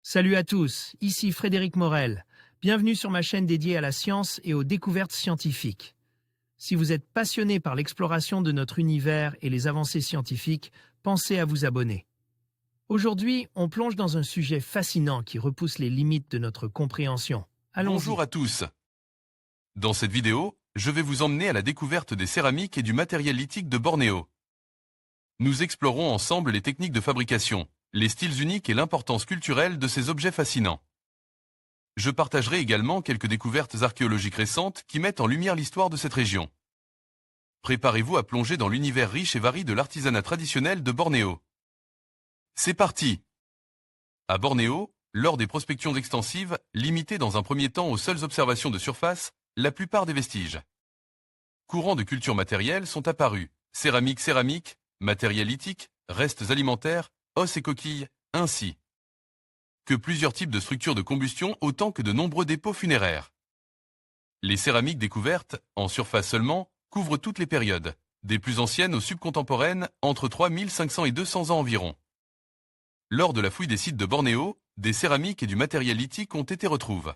Salut à tous, ici Frédéric Morel. Bienvenue sur ma chaîne dédiée à la science et aux découvertes scientifiques. Si vous êtes passionné par l'exploration de notre univers et les avancées scientifiques, pensez à vous abonner. Aujourd'hui, on plonge dans un sujet fascinant qui repousse les limites de notre compréhension. Allons-y. Bonjour à tous. Dans cette vidéo, je vais vous emmener à la découverte des céramiques et du matériel lithique de Bornéo. Nous explorons ensemble les techniques de fabrication, les styles uniques et l'importance culturelle de ces objets fascinants. Je partagerai également quelques découvertes archéologiques récentes qui mettent en lumière l'histoire de cette région. Préparez-vous à plonger dans l'univers riche et varié de l'artisanat traditionnel de Bornéo. C'est parti! À Bornéo, lors des prospections extensives, limitées dans un premier temps aux seules observations de surface, la plupart des vestiges courants de culture matérielle sont apparus. Céramique, matériel lithique, restes alimentaires, os et coquilles, ainsi que plusieurs types de structures de combustion autant que de nombreux dépôts funéraires. Les céramiques découvertes, en surface seulement, couvrent toutes les périodes, des plus anciennes aux subcontemporaines, entre 3500 et 200 ans environ. Lors de la fouille des sites de Bornéo, des céramiques et du matériel lithique ont été retrouvés.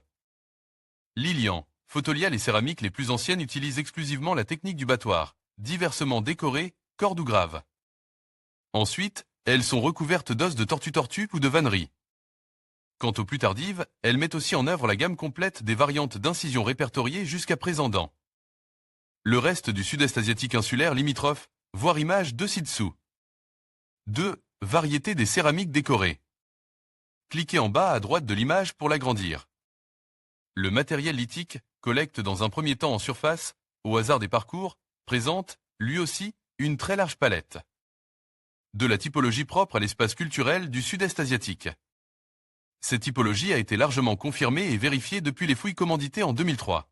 Lilian, Photolia. Les céramiques les plus anciennes utilisent exclusivement la technique du battoir, diversement décorées, cordes ou graves. Ensuite, elles sont recouvertes d'os de tortue ou de vannerie. Quant aux plus tardives, elles mettent aussi en œuvre la gamme complète des variantes d'incision répertoriées jusqu'à présent dans le reste du sud-est asiatique insulaire limitrophe, voir image de ci-dessous. 2. Variété des céramiques décorées. Cliquez en bas à droite de l'image pour l'agrandir. Le matériel lithique collecte dans un premier temps en surface, au hasard des parcours, présente, lui aussi, une très large palette de la typologie propre à l'espace culturel du sud-est asiatique. Cette typologie a été largement confirmée et vérifiée depuis les fouilles commanditées en 2003.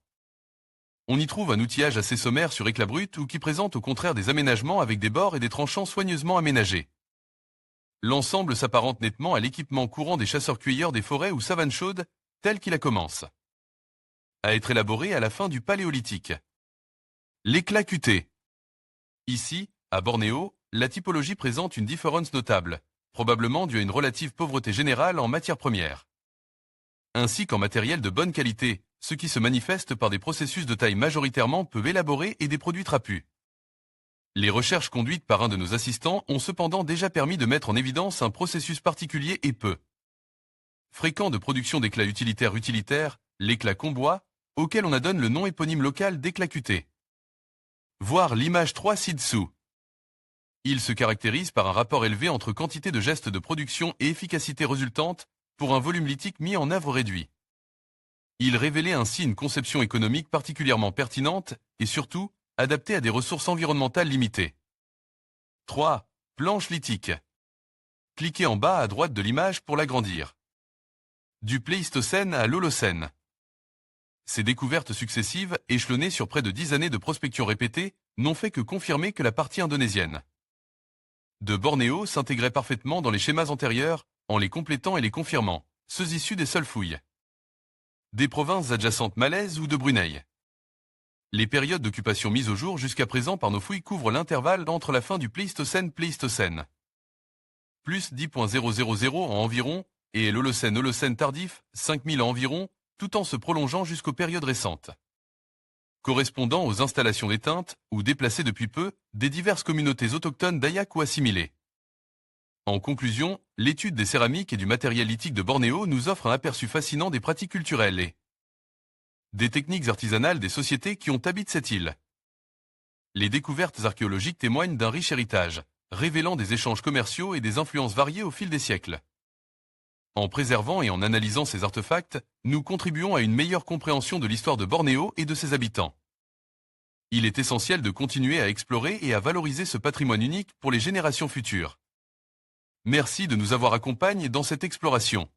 On y trouve un outillage assez sommaire sur éclat brut ou qui présente au contraire des aménagements avec des bords et des tranchants soigneusement aménagés. L'ensemble s'apparente nettement à l'équipement courant des chasseurs-cueilleurs des forêts ou savanes chaudes, tel qu'il a commencé à être élaboré à la fin du Paléolithique. L'éclat cuté. Ici, à Bornéo, la typologie présente une différence notable, probablement due à une relative pauvreté générale en matières premières, ainsi qu'en matériel de bonne qualité, ce qui se manifeste par des processus de taille majoritairement peu élaborés et des produits trapus. Les recherches conduites par un de nos assistants ont cependant déjà permis de mettre en évidence un processus particulier et peu fréquent de production d'éclats utilitaires, l'éclat combois, auquel on adonne le nom éponyme local d'éclat cuté. Voir l'image 3 ci-dessous. Il se caractérise par un rapport élevé entre quantité de gestes de production et efficacité résultante pour un volume lithique mis en œuvre réduit. Il révélait ainsi une conception économique particulièrement pertinente et surtout adaptée à des ressources environnementales limitées. 3. Planche lithique. Cliquez en bas à droite de l'image pour l'agrandir. Du Pléistocène à l'Holocène. Ces découvertes successives, échelonnées sur près de 10 années de prospection répétée, n'ont fait que confirmer que la partie indonésienne de Bornéo s'intégrait parfaitement dans les schémas antérieurs, en les complétant et les confirmant, ceux issus des seules fouilles des provinces adjacentes malaises ou de Brunei. Les périodes d'occupation mises au jour jusqu'à présent par nos fouilles couvrent l'intervalle entre la fin du Pléistocène plus 10.000 en environ, et l'Holocène tardif, 5000 ans environ, tout en se prolongeant jusqu'aux périodes récentes, correspondant aux installations d'éteintes, ou déplacées depuis peu, des diverses communautés autochtones d'Ayak ou assimilées. En conclusion, l'étude des céramiques et du matériel lithique de Bornéo nous offre un aperçu fascinant des pratiques culturelles et des techniques artisanales des sociétés qui ont habité cette île. Les découvertes archéologiques témoignent d'un riche héritage, révélant des échanges commerciaux et des influences variées au fil des siècles. En préservant et en analysant ces artefacts, nous contribuons à une meilleure compréhension de l'histoire de Bornéo et de ses habitants. Il est essentiel de continuer à explorer et à valoriser ce patrimoine unique pour les générations futures. Merci de nous avoir accompagnés dans cette exploration.